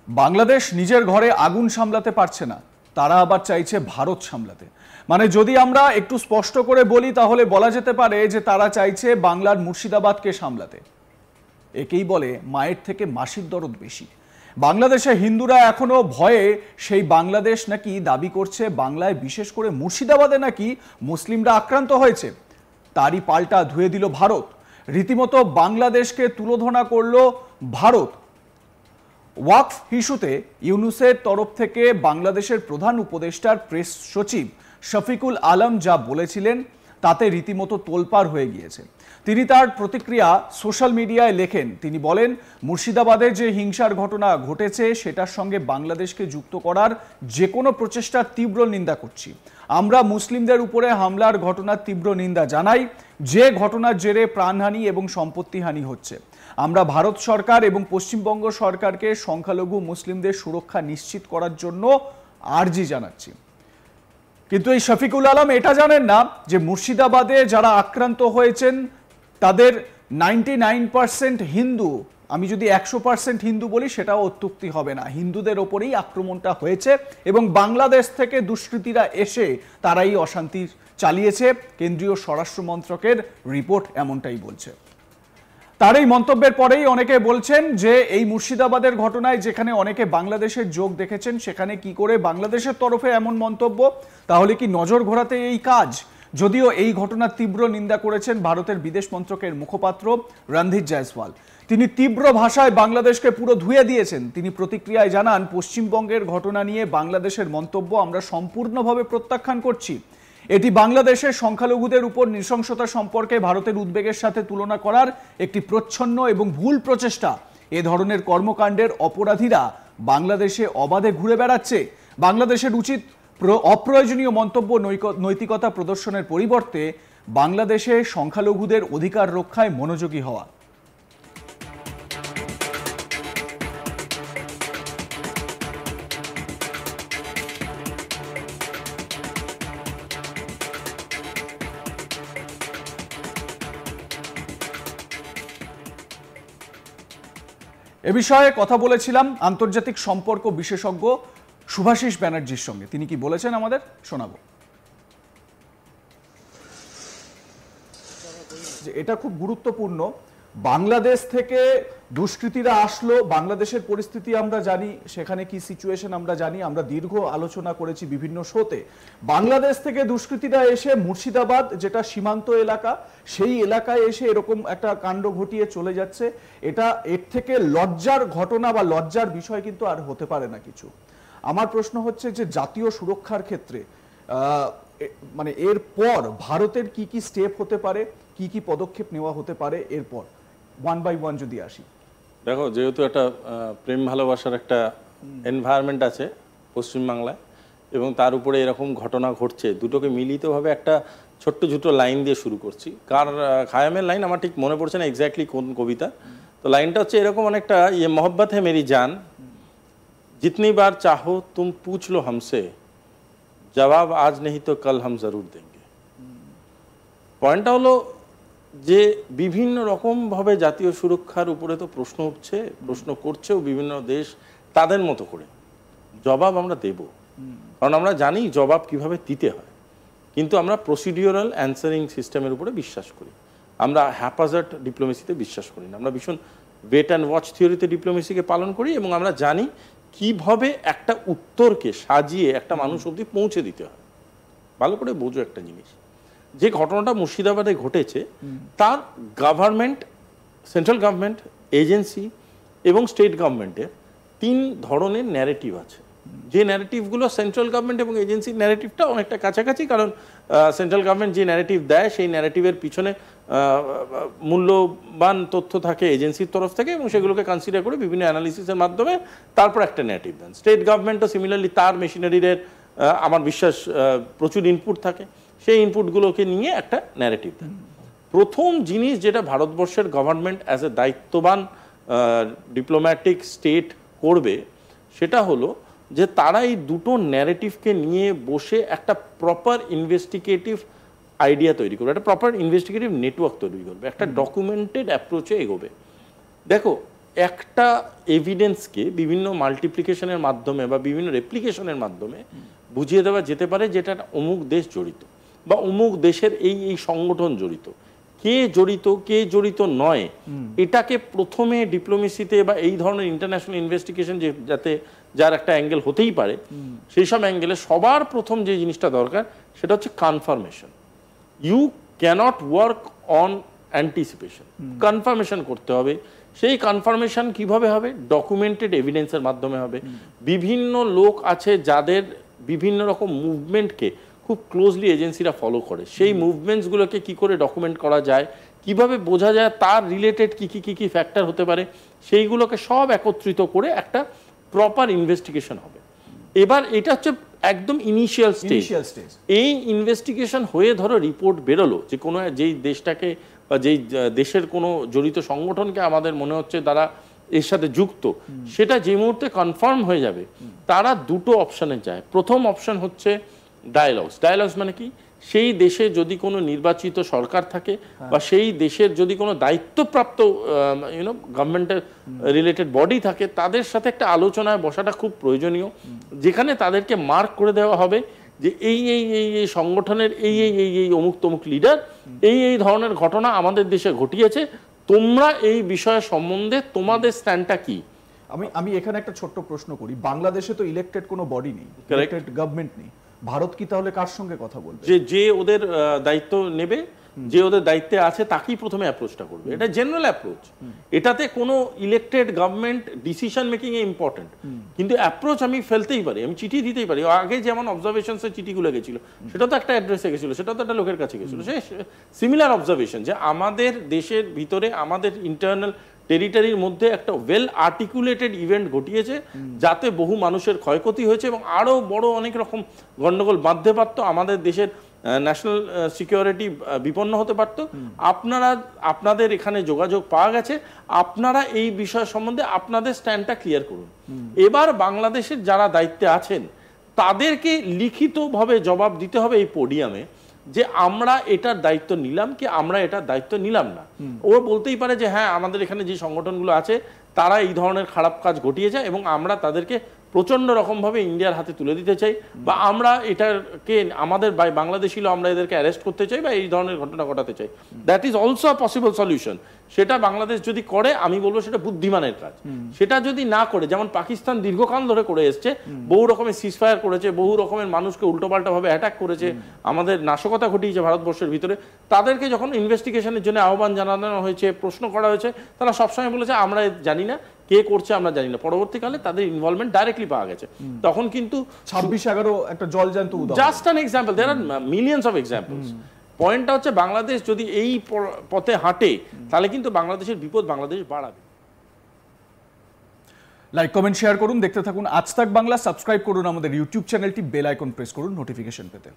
বাংলাদেশ নিজের ঘরে আগুন সামলাতে পারছে না, তারা আবার চাইছে ভারত সামলাতে। মানে যদি আমরা একটু স্পষ্ট করে বলি তাহলে বলা যেতে পারে যে তারা চাইছে বাংলার মুর্শিদাবাদকে সামলাতে। একেই বলে মায়ের থেকে মাসির দরদ বেশি। বাংলাদেশে হিন্দুরা এখনো ভয়ে সেই বাংলাদেশ নাকি দাবি করছে বাংলায়, বিশেষ করে মুর্শিদাবাদে নাকি মুসলিমরা আক্রান্ত হয়েছে। তারই পাল্টা ধুয়ে দিল ভারত, রীতিমতো বাংলাদেশকে তুলোধনা করলো ভারত। ওয়াকফ ইস্যুতে ইউনূসের তরফ থেকে বাংলাদেশের প্রধান উপদেষ্টার প্রেস সচিব শফিকুল আলম যা বলেছিলেন তাতে রীতিমতো তোলপাড় হয়ে গিয়েছে। তিনি তার প্রতিক্রিয়া সোশ্যাল মিডিয়ায় লেখেন, তিনি বলেন, মুর্শিদাবাদে যে হিংসার ঘটনা ঘটেছে সেটার সঙ্গে বাংলাদেশকে যুক্ত করার যে কোনো প্রচেষ্টার তীব্র নিন্দা করছি। আমরা মুসলিমদের উপরে হামলার ঘটনার তীব্র নিন্দা জানাই, যে ঘটনার জেরে প্রাণহানি এবং সম্পত্তিহানি হচ্ছে। আমরা ভারত সরকার এবং পশ্চিমবঙ্গ সরকারকে সংখ্যালঘু মুসলিমদের সুরক্ষা নিশ্চিত করার জন্য আর্জি জানাচ্ছি। কিন্তু এই শফিকুল আলম এটা জানেন না যে মুর্শিদাবাদে যারা আক্রান্ত হয়েছেন তাদের 99% হিন্দু। আমি যদি 100% হিন্দু বলি সেটাও অত্যুক্তি হবে না। হিন্দুদের ওপরেই আক্রমণটা হয়েছে এবং বাংলাদেশ থেকে দুষ্কৃতীরা এসে তারাই অশান্তি চালিয়েছে। কেন্দ্রীয় স্বরাষ্ট্র মন্ত্রকের রিপোর্ট এমনটাই বলছে। তার এই মন্তব্যের পরেই অনেকে বলছেন যে এই মুর্শিদাবাদের ঘটনায় যেখানে অনেকে বাংলাদেশের যোগ দেখেছেন সেখানে কি করে বাংলাদেশের তরফে এমন মন্তব্য? তাহলে কি নজর ঘোরাতে এই কাজ? যদিও এই ঘটনার তীব্র নিন্দা করেছেন ভারতের বিদেশ মন্ত্রকের মুখপাত্র রণধীর জয়সওয়াল। তিনি তীব্র ভাষায় বাংলাদেশকে পুরো ধুয়ে দিয়েছেন। তিনি প্রতিক্রিয়ায় জানান, পশ্চিমবঙ্গের ঘটনা নিয়ে বাংলাদেশের মন্তব্য আমরা সম্পূর্ণভাবে প্রত্যাখ্যান করছি। এটি বাংলাদেশের সংখ্যালঘুদের উপর নৃশংসতা সম্পর্কে ভারতের উদ্বেগের সাথে তুলনা করার একটি প্রচ্ছন্ন এবং ভুল প্রচেষ্টা। এ ধরনের কর্মকাণ্ডের অপরাধীরা বাংলাদেশে অবাধে ঘুরে বেড়াচ্ছে। বাংলাদেশের উচিত অপ্রয়োজনীয় মন্তব্য নৈতিকতা প্রদর্শনের পরিবর্তে বাংলাদেশে সংখ্যালঘুদের অধিকার রক্ষায় মনোযোগী হওয়া। এ বিষয়ে কথা বলেছিলাম আন্তর্জাতিক সম্পর্ক বিশেষজ্ঞ শুভাশিস ব্যানার্জির সঙ্গে। তিনি কি বলেছেন আমাদের শোনাবো। যে এটা খুব গুরুত্বপূর্ণ, বাংলাদেশ থেকে দুষ্কৃতীরা আসলো, বাংলাদেশের পরিস্থিতি আমরা জানি, সেখানে কি সিচুয়েশন আমরা জানি, আমরা দীর্ঘ আলোচনা করেছি বিভিন্ন শোতে। বাংলাদেশ থেকে দুষ্কৃতীরা এসে মুর্শিদাবাদ যেটা সীমান্ত এলাকা, সেই এলাকায় এসে এরকম একটা কাণ্ড ঘটিয়ে চলে যাচ্ছে। এটা এর থেকে লজ্জার ঘটনা বা লজ্জার বিষয় কিন্তু আর হতে পারে না কিছু। আমার প্রশ্ন হচ্ছে যে জাতীয় সুরক্ষার ক্ষেত্রে মানে এরপর ভারতের কি কি স্টেপ হতে পারে, কি কি পদক্ষেপ নেওয়া হতে পারে এরপর, ওয়ান বাই ওয়ান যদি আসি। দেখো, যেহেতু একটা প্রেম ভালোবাসার একটা এনভায়রনমেন্ট আছে পশ্চিমবাংলায় এবং তার উপরে এরকম ঘটনা ঘটছে, দুটোকে মিলিতভাবে একটা ছোট্ট ছোট্ট লাইন দিয়ে শুরু করছি। খায়ামের লাইন আমার ঠিক মনে পড়ছে না এক্স্যাক্টলি কোন কবিতা। তো লাইনটা হচ্ছে এরকম অনেকটা, ইয়ে মোহব্বত है मेरी जान, जितनी बार चाहो तुम पूछ लो हमसे, जवाब आज नहीं तो कल हम जरूर देंगे। পয়েন্টটা হলো যে বিভিন্ন রকমভাবে জাতীয় সুরক্ষার উপরে তো প্রশ্ন উঠছে, প্রশ্ন করছেও বিভিন্ন দেশ তাদের মতো করে। জবাব আমরা দেব, কারণ আমরা জানি জবাব কিভাবে দিতে হয়। কিন্তু আমরা প্রসিডিওরাল অ্যান্সারিং সিস্টেমের উপরে বিশ্বাস করি। আমরা হ্যাপাজার্ড ডিপ্লোমেসিতে বিশ্বাস করি না। আমরা ভীষণ ওয়েট অ্যান্ড ওয়াচ থিওরিতে ডিপ্লোমেসিকে পালন করি এবং আমরা জানি কিভাবে একটা উত্তরকে সাজিয়ে একটা মানুষ অবধি পৌঁছে দিতে হয়। ভালো করে বোঝো একটা জিনিস, যে ঘটনাটা মুর্শিদাবাদে ঘটেছে তার গভর্নমেন্ট, সেন্ট্রাল গভর্নমেন্ট, এজেন্সি এবং স্টেট গভর্নমেন্টের তিন ধরনের ন্যারেটিভ আছে। যে ন্যারেটিভগুলো সেন্ট্রাল গভর্নমেন্ট এবং এজেন্সির ন্যারেটিভটা অনেকটা কাছাকাছি, কারণ সেন্ট্রাল গভর্নমেন্ট যে ন্যারেটিভ দেয় সেই ন্যারেটিভের পিছনে মূল্যবান তথ্য থাকে এজেন্সির তরফ থেকে এবং সেগুলোকে কনসিডার করে বিভিন্ন অ্যানালিসিসের মাধ্যমে তারপর একটা ন্যারেটিভ দেন। স্টেট গভর্নমেন্টও সিমিলারলি তার মেশিনারির আমার বিশ্বাস প্রচুর ইনপুট থাকে, সেই ইনপুটগুলোকে নিয়ে একটা ন্যারেটিভ দেন। প্রথম জিনিস যেটা ভারতবর্ষের গভর্নমেন্ট অ্যাজ এ দায়িত্ববান ডিপ্লোম্যাটিক স্টেট করবে সেটা হলো যে তারা এই দুটো ন্যারেটিভকে নিয়ে বসে একটা প্রপার ইনভেস্টিগেটিভ আইডিয়া তৈরি করবে, একটা প্রপার ইনভেস্টিগেটিভ নেটওয়ার্ক তৈরি করবে, একটা ডকুমেন্টেড অ্যাপ্রোচে এগোবে। দেখো, একটা এভিডেন্সকে বিভিন্ন মাল্টিপ্লিকেশনের মাধ্যমে বা বিভিন্ন রেপ্লিকেশনের মাধ্যমে বুঝিয়ে দেওয়া যেতে পারে যেটা অমুক দেশ জড়িত বা অমুক দেশের এই এই সংগঠন জড়িত। কে জড়িত কে জড়িত নয়, এটাকে প্রথমে ডিপ্লোমেসিতে বা এই ধরনের ইন্টারন্যাশনাল ইনভেস্টিগেশন যাতে যার একটা অ্যাঙ্গেল হতেই পারে, সেই সব অ্যাঙ্গেলে সবার প্রথম যে জিনিসটা দরকার সেটা হচ্ছে confirmation. You can't work on anticipation, confirmation করতে হবে। সেই কনফার্মেশন কিভাবে হবে? ডকুমেন্টেড এভিডেন্সের মাধ্যমে হবে। বিভিন্ন লোক আছে যাদের বিভিন্ন রকম মুভমেন্টকে খুব ক্লোজলি এজেন্সিরা ফলো করে, সেই মুভমেন্টসগুলোকে কি করে ডকুমেন্ট করা যায়, কিভাবে বোঝা যায় তার রিলেটেড কি কি কি কি ফ্যাক্টর হতে পারে, সেইগুলোকে সব একত্রিত করে একটা প্রপার ইনভেস্টিগেশন হবে। এবার এটা হচ্ছে একদম ইনিশিয়াল স্টেজ। এই ইনভেস্টিগেশন হয়ে ধরো রিপোর্ট বেরোলো যে কোনো যেই দেশটাকে বা যেই দেশের কোনো জড়িত সংগঠনকে আমাদের মনে হচ্ছে তারা এর সাথে যুক্ত, সেটা যে মুহূর্তে কনফার্ম হয়ে যাবে তারা দুটো অপশানে যায়। প্রথম অপশন হচ্ছে ডায়ালগস। ডায়ালগস মানে কি? সেই দেশে যদি কোনো নির্বাচিত সরকার থাকে বা সেই দেশের যদি কোনো দায়িত্বপ্রাপ্ত গভর্নমেন্টের রিলেটেড বডি থাকে, তাদের সাথে একটা আলোচনায় বসাটা খুব প্রয়োজনীয়, যেখানে তাদেরকে মার্ক করে দেওয়া হবে যে এই এই এই এই সংগঠনের এই এই এই এই অমুক তমুক লিডার এই এই ধরনের ঘটনা আমাদের দেশে ঘটিয়েছে, তোমরা এই বিষয় সম্বন্ধে তোমাদের স্ট্যান্ডটা কি। আমি এখানে একটা ছোট্ট প্রশ্ন করি, বাংলাদেশে তো ইলেক্টেড কোনো বডি নেই, ইলেক্টেড গভর্নমেন্ট নেই, ভারত কি তাহলে কার সঙ্গে কথা বলবে? যে ওদের দায়িত্ব নেবে, যে ওদের দায়িত্বে আছে তাকেই প্রথমে অ্যাপ্রোচটা করবে। এটা জেনারেল অ্যাপ্রোচ, এটাতে কোনো ইলেক্টেড গভর্নমেন্ট ডিসিশন মেকিং এ ইম্পর্টেন্ট, কিন্তু অ্যাপ্রোচ আমি ফেলতেই পারি, আমি চিঠি দিতেই পারি। আগে যেমন অবজারভেশনসের চিঠিগুলো গেছিল, সেটা তো একটা অ্যাড্রেসে গেছিল, সেটা তো একটা লোকের কাছে গেছিল। সে সিমিলার অবজারভেশন যে আমাদের দেশের ভিতরে আমাদের ইন্টারনাল টেরিটরির মধ্যে একটা ওয়েল আর্টিকুলেটেড ইভেন্ট ঘটিয়েছে, যাতে বহু মানুষের ক্ষয়ক্ষতি হয়েছে এবং আরও বড় অনেক রকম গণ্ডগোল বাঁধতে পারতো, আমাদের দেশের ন্যাশনাল সিকিউরিটি বিপন্ন হতে পারত। আপনাদের এখানে যোগাযোগ পাওয়া গেছে, আপনারা এই বিষয় সম্বন্ধে আপনাদের স্ট্যান্ডটা ক্লিয়ার করুন। এবার বাংলাদেশের যারা দায়িত্বে আছেন তাদেরকে লিখিতভাবে জবাব দিতে হবে এই পোডিয়ামে যে আমরা এটার দায়িত্ব নিলাম কি আমরা এটার দায়িত্ব নিলাম না। ও বলতেই পারে যে হ্যাঁ আমাদের এখানে যে সংগঠনগুলো আছে তারা এই ধরনের খারাপ কাজ ঘটিয়েছে এবং আমরা তাদেরকে প্রচন্ড রকমভাবে ইন্ডিয়ার হাতে তুলে দিতে চাই, বা আমরা এটাকে আমাদের বাংলাদেশি আমরা এদেরকে অ্যারেস্ট করতে চাই বা এই ধরনের ঘটনা ঘটাতে চাই। That is also a possible solution. সেটা বাংলাদেশ যদি করে আমি বলবো সেটা বুদ্ধিমানের কাজ। সেটা যদি না করে, যেমন পাকিস্তান দীর্ঘকাল ধরে করে এসছে, বহু রকমের সিজফায়ার করেছে, বহু রকমের মানুষকে উল্টোপাল্টাভাবে অ্যাটাক করেছে, আমাদের নাশকতা ঘটিয়েছে ভারতবর্ষের ভিতরে, তাদেরকে যখন ইনভেস্টিগেশনের জন্য আহ্বান জানানো হয়েছে, প্রশ্ন করা হয়েছে, তারা সবসময় বলেছে আমরা জানি না, কে করছে আমরা জানি না। পরবর্তীকালে তাদের ইনভলভমেন্ট ডাইরেক্টলি পাওয়া গেছে। তখন কিন্তু 26/11 একটা জলজ্যান্ত উদাহরণ, just an example, there are millions of examples. পয়েন্টটা হচ্ছে বাংলাদেশ যদি এই পথে হাঁটে তাহলে কিন্তু বাংলাদেশের বিপদ বাংলাদেশ বাড়াবে। লাইক কমেন্ট শেয়ার করুন, দেখতে থাকুন আজ তাক বাংলা। সাবস্ক্রাইব করুন আমাদের ইউটিউব চ্যানেলটি, বেল আইকন প্রেস করুন নোটিফিকেশন পেতে।